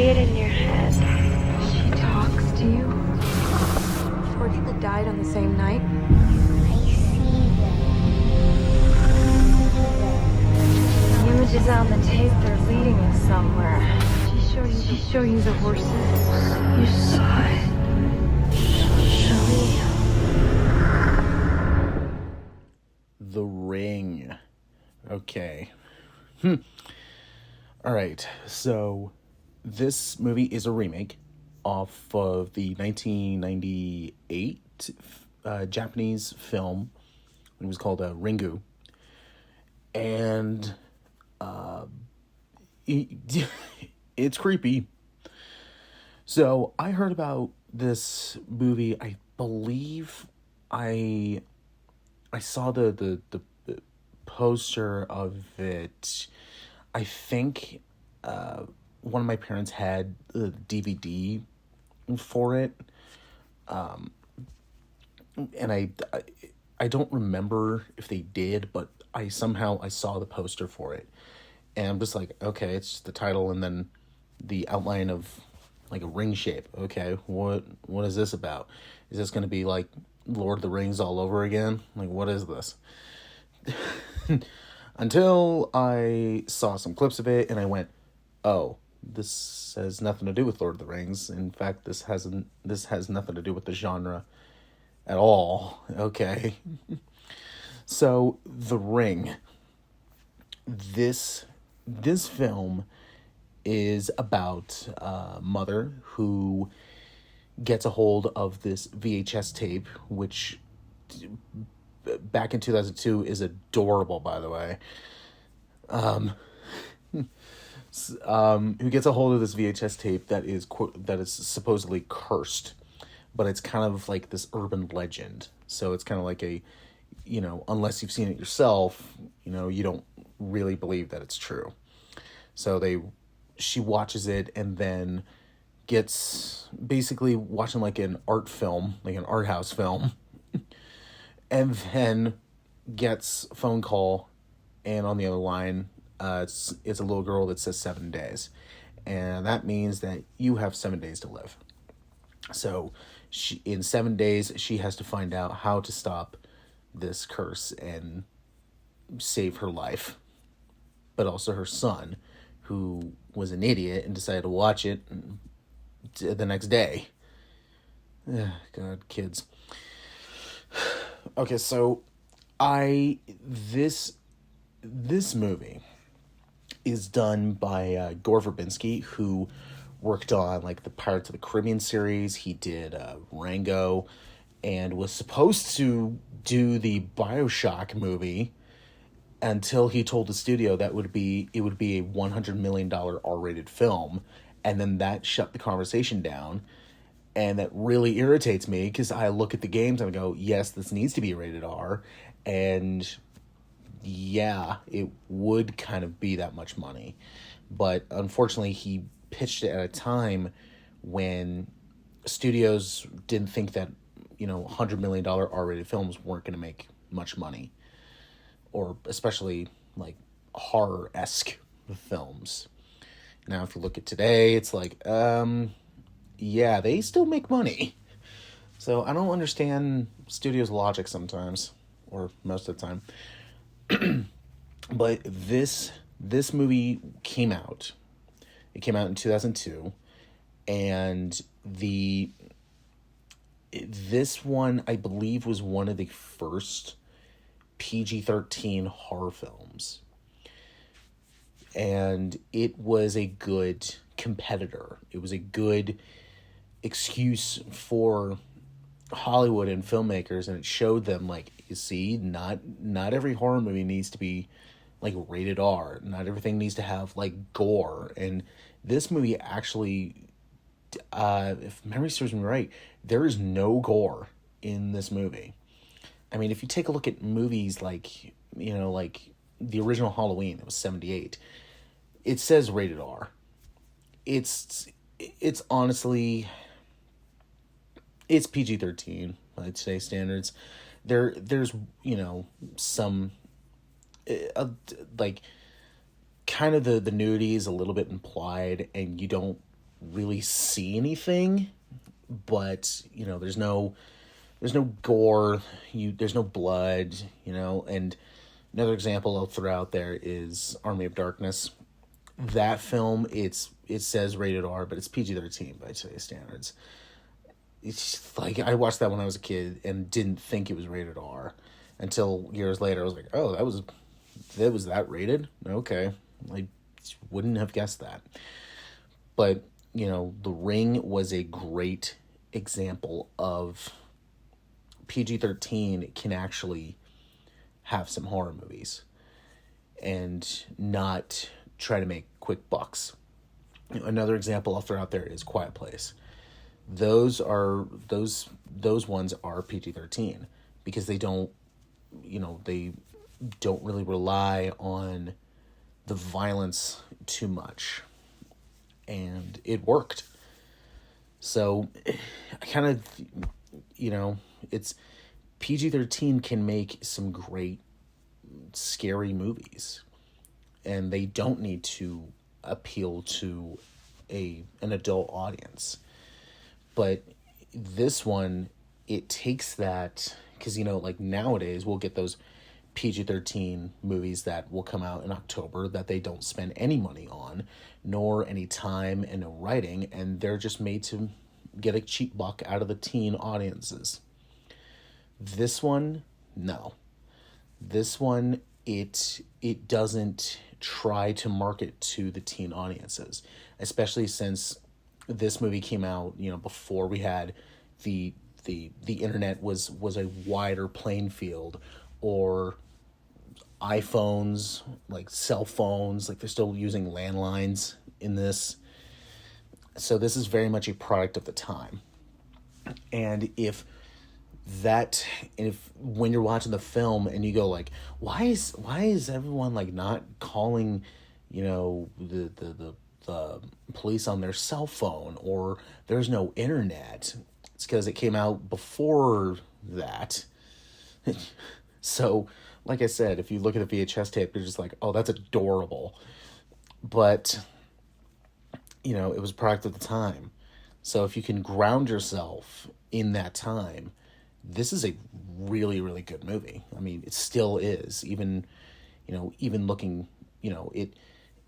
see it in your head. She talks to you? 4 people died on the same night? I see them. The images on the tape, they're leading us somewhere. She show you the horses? You saw it. Show me. The Ring. Okay. All right. So this movie is a remake off of the 1998 Japanese film. It was called Ringu. And it's creepy. So I heard about this movie. I believe I saw the poster of it. I think one of my parents had the DVD for it, and I don't remember if they did, but I saw the poster for it, and I'm just like, okay, it's just the title and then the outline of like a ring shape. Okay, what is this about? Is this going to be like Lord of the Rings all over again? Like, what is this? Until I saw some clips of it and I went, oh, this has nothing to do with Lord of the Rings. In fact, this has nothing to do with the genre at all. Okay. So, The Ring. This film is about a mother who gets a hold of this VHS tape, which back in 2002 is adorable, by the way. Who gets a hold of this VHS tape that is supposedly cursed, but it's kind of like this urban legend. So it's kind of like a, unless you've seen it yourself, you don't really believe that it's true. So she watches it and then gets basically watching like an art film, like an art house film, and then gets a phone call, and on the other line, it's a little girl that says 7 days, and that means that you have 7 days to live. So in 7 days, she has to find out how to stop this curse and save her life, but also her son, who was an idiot and decided to watch it the next day. God, kids. Okay, so this movie is done by Gore Verbinski, who worked on like the Pirates of the Caribbean series. He did Rango, and was supposed to do the BioShock movie until he told the studio that it would be a $100 million R-rated film, and then that shut the conversation down. And that really irritates me because I look at the games and I go, yes, this needs to be rated R. And yeah, it would kind of be that much money. But unfortunately, he pitched it at a time when studios didn't think that, $100 million R-rated films weren't going to make much money. Or especially like horror-esque films. Now, if you look at today, it's like, yeah, they still make money. So I don't understand studios' logic sometimes, or most of the time. But this movie came out. It came out in 2002, and this one, I believe, was one of the first PG-13 horror films. And it was a good competitor. It was a good excuse for Hollywood and filmmakers, and it showed them, like, you see, not every horror movie needs to be like rated R. Not everything needs to have like gore. And this movie actually, if memory serves me right, there is no gore in this movie. I mean, if you take a look at movies like, like the original Halloween, it was 1978, it says rated R. It's honestly, it's PG-13 by today's standards. There's some like kind of the nudity is a little bit implied, and you don't really see anything, but there's no gore, there's no blood, and another example I'll throw out there is Army of Darkness. That film, it says rated R, but it's PG-13 by today's standards. It's like, I watched that when I was a kid and didn't think it was rated R until years later. I was like, oh, that was that rated? Okay. I wouldn't have guessed that. But, The Ring was a great example of PG-13 can actually have some horror movies and not try to make quick bucks. Another example I'll throw out there is Quiet Place. Those ones are PG-13 because they don't really rely on the violence too much, and it worked. So I kind of, it's PG-13 can make some great scary movies, and they don't need to appeal to an adult audience. But this one, it takes that, because like nowadays we'll get those PG-13 movies that will come out in October that they don't spend any money on, nor any time and no writing, and they're just made to get a cheap buck out of the teen audiences. This one, no. This one, it doesn't try to market to the teen audiences, especially since this movie came out, before we had the internet was a wider playing field, or iPhones, like cell phones, like they're still using landlines in this. So this is very much a product of the time. And if when you're watching the film and you go like, why is everyone like not calling, the police on their cell phone, or there's no internet? It's because it came out before that. So, like I said, if you look at the VHS tape, you're just like, oh, that's adorable. But, it was a product of the time. So if you can ground yourself in that time, this is a really, really good movie. I mean, it still is. Even looking,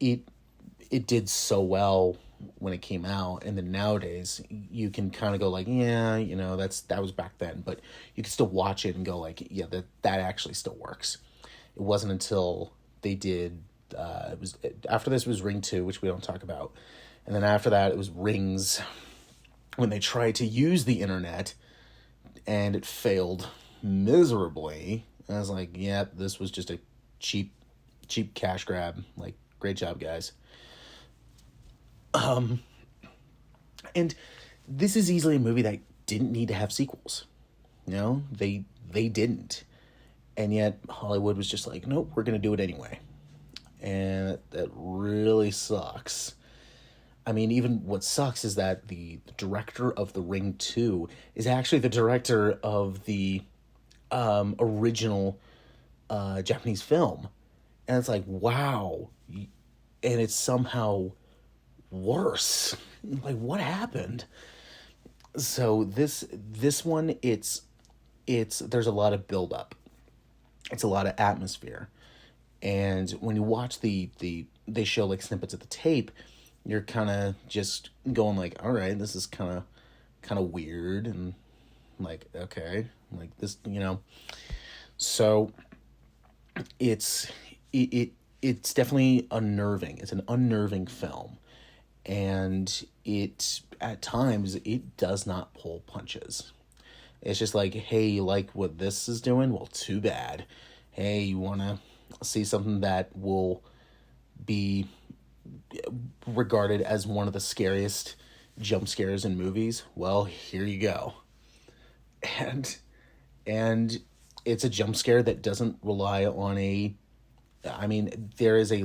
it did so well when it came out, and then nowadays you can kind of go like, yeah, that was back then, but you can still watch it and go like, yeah, that actually still works. It wasn't until they did after this was Ring 2, which we don't talk about, and then after that it was Rings, when they tried to use the internet and it failed miserably. And I was like, yeah, this was just a cheap cash grab. Like, great job, guys. And this is easily a movie that didn't need to have sequels. They didn't. And yet Hollywood was just like, nope, we're going to do it anyway. And that really sucks. I mean, even what sucks is that the director of The Ring 2 is actually the director of the original Japanese film. And it's like, wow. And it's somehow worse. Like, what happened? So this one, it's there's a lot of buildup. It's a lot of atmosphere. And when you watch they show like snippets of the tape, you're kind of just going like, all right, this is kind of weird, and like, okay, like this, so it's definitely unnerving. It's an unnerving film, and at times it does not pull punches. It's just like, hey, you like what this is doing? Well, too bad. Hey, you want to see something that will be regarded as one of the scariest jump scares in movies? Well, here you go. And it's a jump scare that doesn't rely on there is a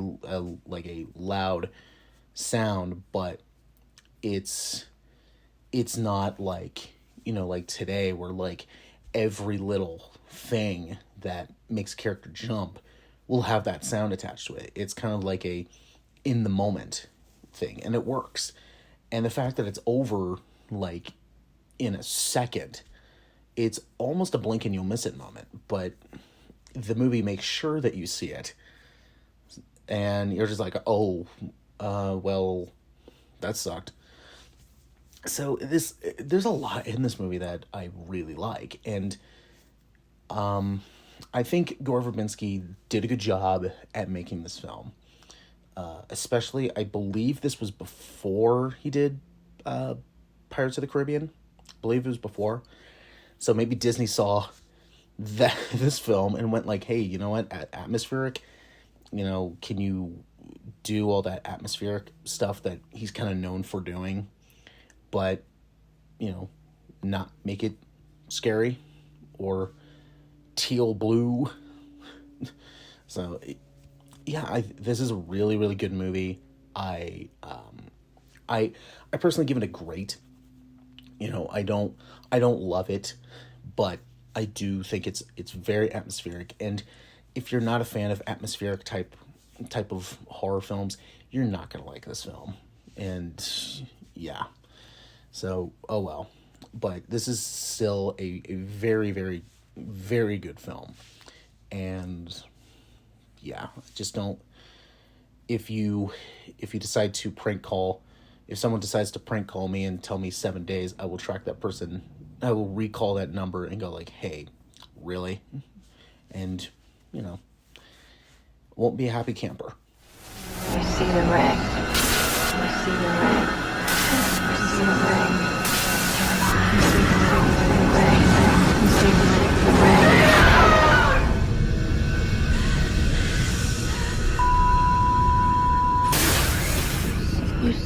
loud sound, but it's not like, like today, where like every little thing that makes a character jump will have that sound attached to it. It's kind of like a in the moment thing, and it works. And the fact that it's over, like, in a second, it's almost a blink and you'll miss it moment. But the movie makes sure that you see it. And you're just like, oh, well, that sucked. So there's a lot in this movie that I really like. And I think Gore Verbinski did a good job at making this film. Especially, I believe this was before he did Pirates of the Caribbean. I believe it was before. So maybe Disney saw this film and went like, hey, you know what, atmospheric, can you do all that atmospheric stuff that he's kind of known for doing, but, not make it scary or teal blue. So, yeah, this is a really, really good movie. I personally give it a great. I don't love it, but I do think it's very atmospheric. And if you're not a fan of atmospheric type of horror films, you're not gonna like this film. And yeah, so oh well. But this is still a very, very, very good film. And yeah, just don't. If you decide to prank call, if someone decides to prank call me and tell me 7 days, I will track that person. I will recall that number and go like, hey, really? And, won't be a happy camper. You see the ring. You see the ring. You see the ring.